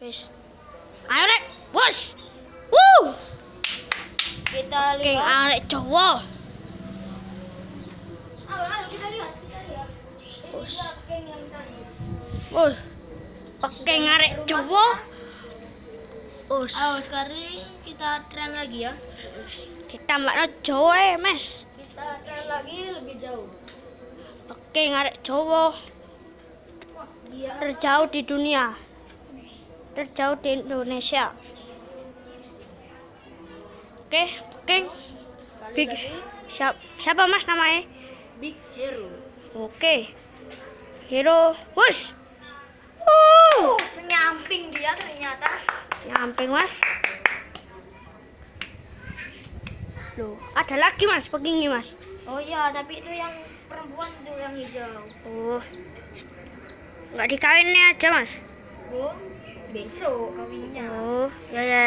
Wis. Ayo rek, bos. Wuh. Kita King lihat. arek Jawa. Ayo kita lihat. Bos. King yang tadi. Bos. King arek Jawa. Bos. Ayo sekarang kita tren lagi ya. Ditambahno Jawa Mas. Kita tren lagi lebih jauh. King arek Jawa. Dia Terjauh di dunia. Terjauh di Indonesia. Oke, King. sekali Big. lagi Siapa Mas namanya? Big Hero. Oke. Hero. Bos. Senyamping dia ternyata. Nyamping Mas. Loh, ada lagi Mas, begini Mas. Oh iya, tapi itu yang perempuan itu yang hijau. Oh. Enggak dikawinnya aja Mas. Bu, besok kawinnya. Oh, ya ya